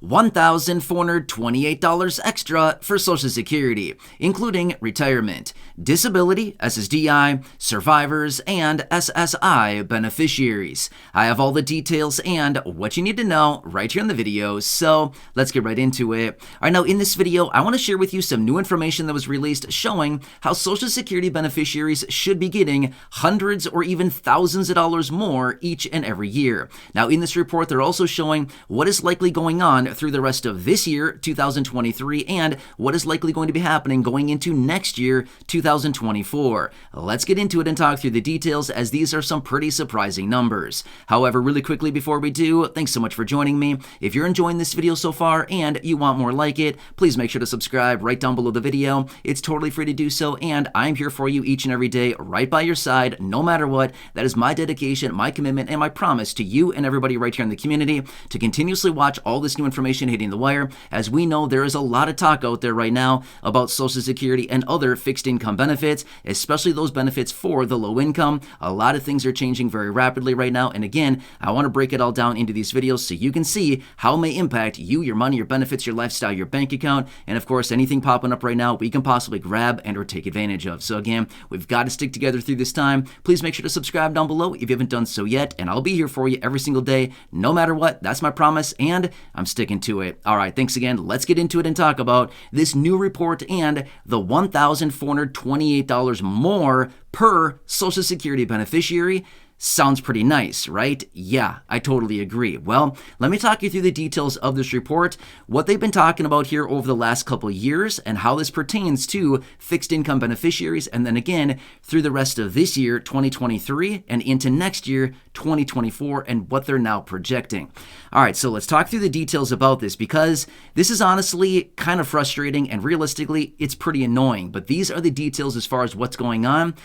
$1,428 extra for Social Security, including retirement, disability, SSDI, survivors, and SSI beneficiaries. I have all the details and what you need to know right here in the video, so let's get right into it. All right, now in this video, I want to share with you some new information that was released showing how Social Security beneficiaries should be getting hundreds or even thousands of dollars more each and every year. Now in this report, they're also showing what is likely going on through the rest of this year, 2023, and what is likely going to be happening going into next year, 2024. Let's get into it and talk through the details, as these are some pretty surprising numbers. However, really quickly before we do, thanks so much for joining me. If you're enjoying this video so far and you want more like it, please make sure to subscribe right down below the video. It's totally free to do so, and I'm here for you each and every day, right by your side, no matter what. That is my dedication, my commitment, and my promise to you and everybody right here in the community to continuously watch all this new information hitting the wire, as we know there is a lot of talk out there right now about Social Security and other fixed income benefits, especially those benefits for the low income. A lot of things are changing very rapidly right now, and again, I want to break it all down into these videos so you can see how it may impact you, your money, your benefits, your lifestyle, your bank account, and of course anything popping up right now we can possibly grab and or take advantage of. So again, we've got to stick together through this time. Please make sure to subscribe down below if you haven't done so yet, and I'll be here for you every single day, no matter what. That's my promise, and I'm sticking to it. All right, thanks again. Let's get into it and talk about this new report and the $1,428 more per Social Security beneficiary. Sounds pretty nice, right? Yeah, I totally agree. Well, let me talk you through the details of this report, what they've been talking about here over the last couple of years, and how this pertains to fixed income beneficiaries, and then again, through the rest of this year, 2023, and into next year, 2024, and what they're now projecting. All right, so let's talk through the details about this, because this is honestly kind of frustrating, and realistically, it's pretty annoying, but these are the details as far as what's going on.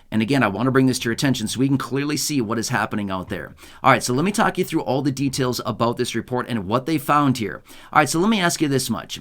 And again, I want to bring this to your attention so we can clearly see what is happening out there. All right, so let me talk you through all the details about this report and what they found here. All right, so let me ask you this much.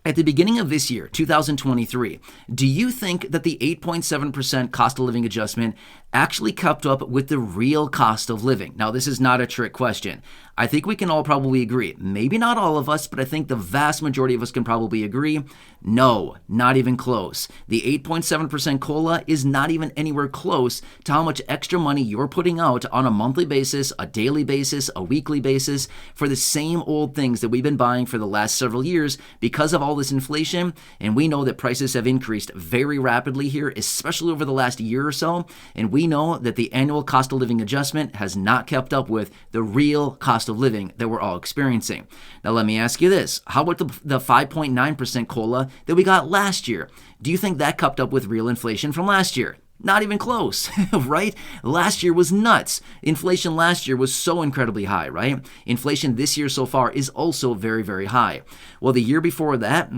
At the beginning of this year, 2023, do you think that the 8.7% cost of living adjustment actually kept up with the real cost of living? Now, this is not a trick question. I think we can all probably agree. Maybe not all of us, but I think the vast majority of us can probably agree. No, not even close. The 8.7% COLA is not even anywhere close to how much extra money you're putting out on a monthly basis, a daily basis, a weekly basis for the same old things that we've been buying for the last several years because of all this inflation. And we know that prices have increased very rapidly here, especially over the last year or so. And we know that the annual cost of living adjustment has not kept up with the real cost of living that we're all experiencing. Now, let me ask you this. How about the 5.9% COLA that we got last year? Do you think that kept up with real inflation from last year? Not even close, right? Last year was nuts. Inflation last year was so incredibly high, right? Inflation this year so far is also very, very high. Well, the year before that,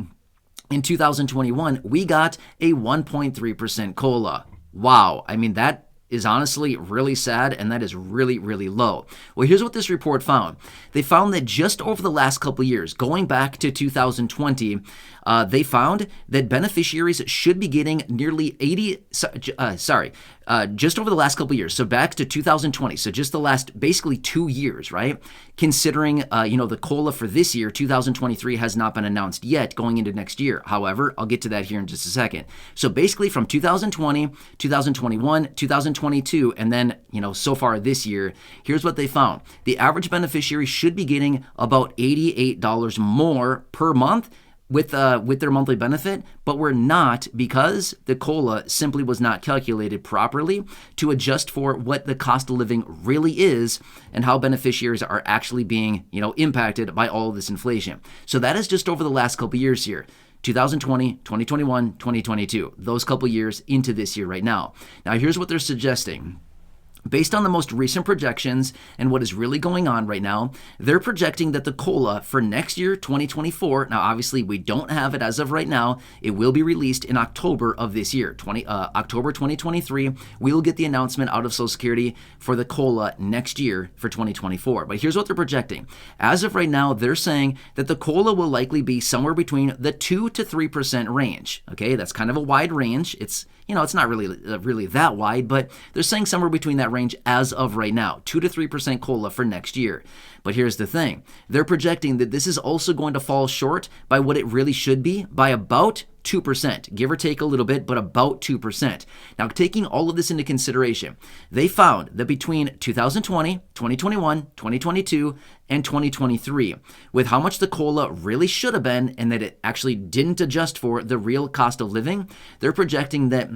in 2021, we got a 1.3% COLA. Wow. I mean, that is honestly really sad, and that is really, really low. Well, here's what this report found. They found that just over the last couple of years, going back to 2020, they found that beneficiaries should be getting nearly just over the last couple of years, so back to 2020, so just the last basically 2 years, right? Considering, the COLA for this year, 2023, has not been announced yet going into next year. However, I'll get to that here in just a second. So basically from 2020, 2021, 2022, and then, so far this year, here's what they found. The average beneficiary should be getting about $88 more per month with their monthly benefit, but we're not, because the COLA simply was not calculated properly to adjust for what the cost of living really is and how beneficiaries are actually being, impacted by all of this inflation. So that is just over the last couple of years here. 2020, 2021, 2022, those couple years into this year right now. Now, here's what they're suggesting. Based on the most recent projections and what is really going on right now, they're projecting that the COLA for next year, 2024, now obviously we don't have it as of right now, it will be released in October of this year, October 2023, we will get the announcement out of Social Security for the COLA next year for 2024. But here's what they're projecting. As of right now, they're saying that the COLA will likely be somewhere between the 2 to 3% range. Okay, that's kind of a wide range. It's not really that wide, but they're saying somewhere between that range as of right now, 2 to 3% COLA for next year. But here's the thing. They're projecting that this is also going to fall short by what it really should be by about 2%, give or take a little bit, but about 2%. Now, taking all of this into consideration, they found that between 2020, 2021, 2022, and 2023, with how much the COLA really should have been and that it actually didn't adjust for the real cost of living, they're projecting that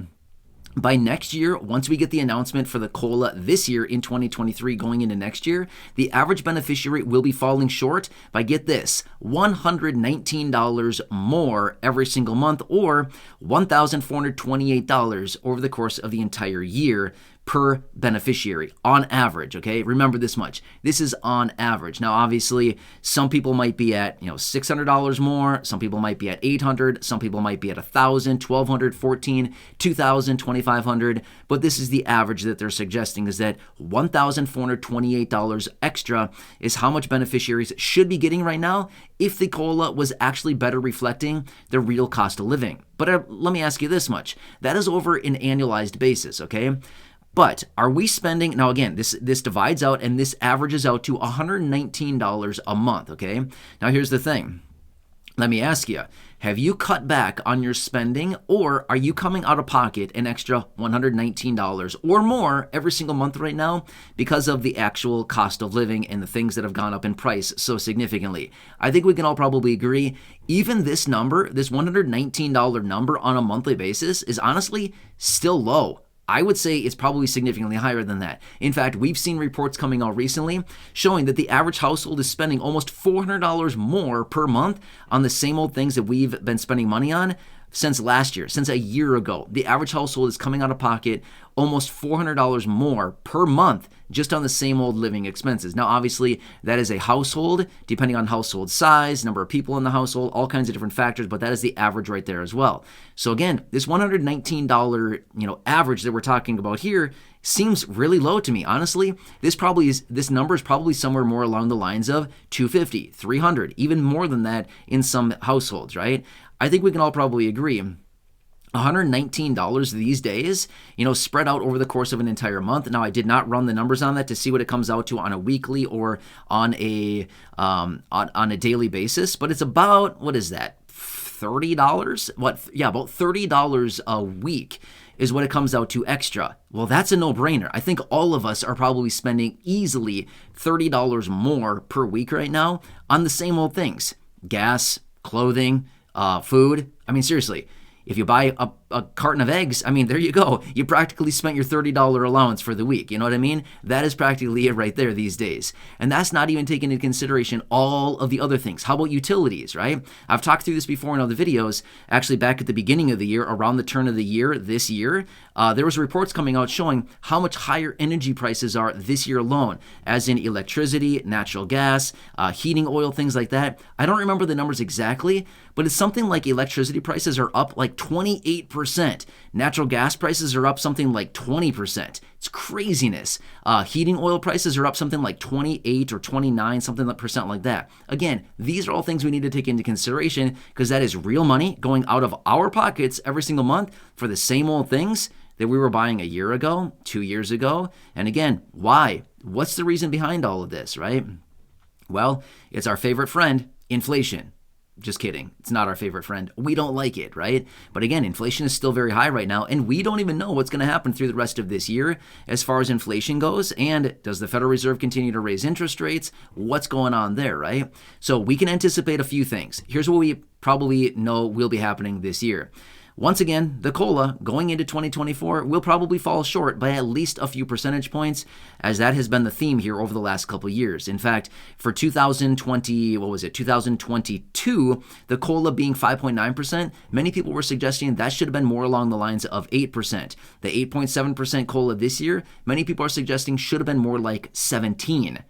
by next year, once we get the announcement for the COLA this year in 2023 going into next year, the average beneficiary will be falling short by, get this, $119 more every single month, or $1,428 over the course of the entire year per beneficiary on average, okay? Remember this much. This is on average. Now, obviously, some people might be at, $600 more, some people might be at $800, some people might be at $1,000, $1,200, $1,400, $2,000, $2,500, but this is the average that they're suggesting, is that $1,428 extra is how much beneficiaries should be getting right now if the COLA was actually better reflecting the real cost of living. But let me ask you this much. That is over an annualized basis, okay? But are we spending, now again, this divides out and this averages out to $119 a month, okay? Now here's the thing. Let me ask you, have you cut back on your spending, or are you coming out of pocket an extra $119 or more every single month right now because of the actual cost of living and the things that have gone up in price so significantly? I think we can all probably agree, even this number, this $119 number on a monthly basis is honestly still low. I would say it's probably significantly higher than that. In fact, we've seen reports coming out recently showing that the average household is spending almost $400 more per month on the same old things that we've been spending money on since last year, since a year ago. The average household is coming out of pocket almost $400 more per month just on the same old living expenses. Now, obviously, that is a household, depending on household size, number of people in the household, all kinds of different factors, but that is the average right there as well. So again, this $119, average that we're talking about here seems really low to me. Honestly, this number is probably somewhere more along the lines of $250, $300, even more than that in some households, right? I think we can all probably agree $119 these days, spread out over the course of an entire month. Now, I did not run the numbers on that to see what it comes out to on a weekly or on a daily basis, but it's about, what is that, $30? About $30 a week is what it comes out to extra. Well, that's a no-brainer. I think all of us are probably spending easily $30 more per week right now on the same old things: gas, clothing, food. I mean, seriously, if you buy a carton of eggs, there you go. You practically spent your $30 allowance for the week. You know what I mean? That is practically it right there these days. And that's not even taking into consideration all of the other things. How about utilities, right? I've talked through this before in other videos. Actually, back at the beginning of the year, around the turn of the year, this year, there was reports coming out showing how much higher energy prices are this year alone, as in electricity, natural gas, heating oil, things like that. I don't remember the numbers exactly, but it's something like electricity prices are up like 28%. Natural gas prices are up something like 20%. It's craziness. Heating oil prices are up something like 28 or 29, something like percent like that. Again, these are all things we need to take into consideration because that is real money going out of our pockets every single month for the same old things that we were buying a year ago, 2 years ago. And again, why? What's the reason behind all of this, right? Well, it's our favorite friend, inflation. Just kidding. It's not our favorite friend. We don't like it, right? But again, inflation is still very high right now, and we don't even know what's going to happen through the rest of this year as far as inflation goes. And does the Federal Reserve continue to raise interest rates? What's going on there, right? So we can anticipate a few things. Here's what we probably know will be happening this year. Once again, the COLA going into 2024 will probably fall short by at least a few percentage points, as that has been the theme here over the last couple of years. In fact, for 2022, the COLA being 5.9%, many people were suggesting that should have been more along the lines of 8%. The 8.7% COLA this year, many people are suggesting should have been more like 17%,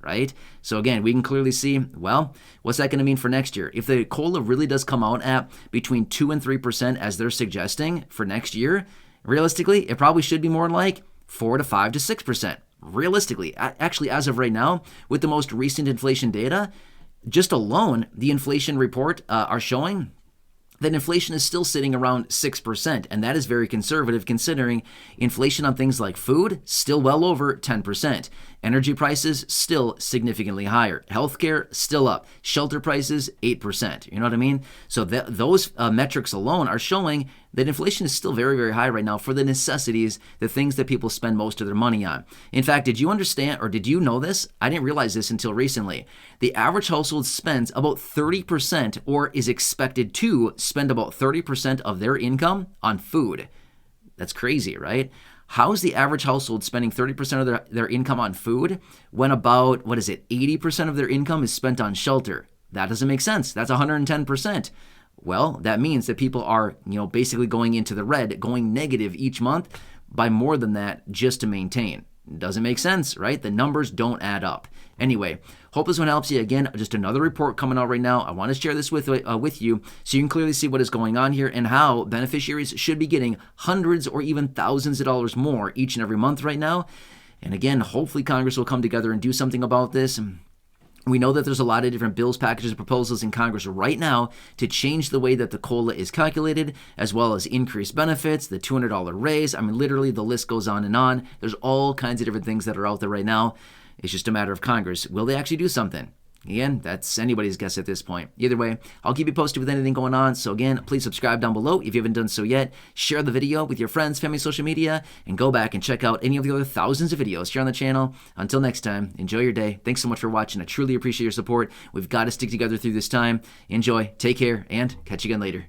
right? So again, we can clearly see, well, what's that going to mean for next year? If the COLA really does come out at between 2 and 3% as they're suggesting for next year, realistically, it probably should be more like 4 to 5 to 6%. Realistically, actually, as of right now, with the most recent inflation data, just alone, the inflation report are showing that inflation is still sitting around 6%, and that is very conservative considering inflation on things like food still well over 10%. Energy prices still significantly higher. Healthcare still up. Shelter prices 8%. You know what I mean? So those metrics alone are showing that inflation is still very, very high right now for the necessities, the things that people spend most of their money on. In fact, did you understand or did you know this? I didn't realize this until recently. The average household spends about 30% or is expected to spend about 30% of their income on food. That's crazy, right? How's the average household spending 30% of their income on food when about, 80% of their income is spent on shelter? That doesn't make sense. That's 110%. Well, that means that people are, basically going into the red, going negative each month by more than that just to maintain. Doesn't make sense, right? The numbers don't add up. Anyway, hope this one helps you. Again, just another report coming out right now. I want to share this with you so you can clearly see what is going on here and how beneficiaries should be getting hundreds or even thousands of dollars more each and every month right now. And again, hopefully Congress will come together and do something about this. We know that there's a lot of different bills, packages, and proposals in Congress right now to change the way that the COLA is calculated, as well as increase benefits, the $200 raise. I mean, literally the list goes on and on. There's all kinds of different things that are out there right now. It's just a matter of Congress. Will they actually do something? Again, that's anybody's guess at this point. Either way, I'll keep you posted with anything going on. So again, please subscribe down below if you haven't done so yet. Share the video with your friends, family, social media, and go back and check out any of the other thousands of videos here on the channel. Until next time, enjoy your day. Thanks so much for watching. I truly appreciate your support. We've got to stick together through this time. Enjoy, take care, and catch you again later.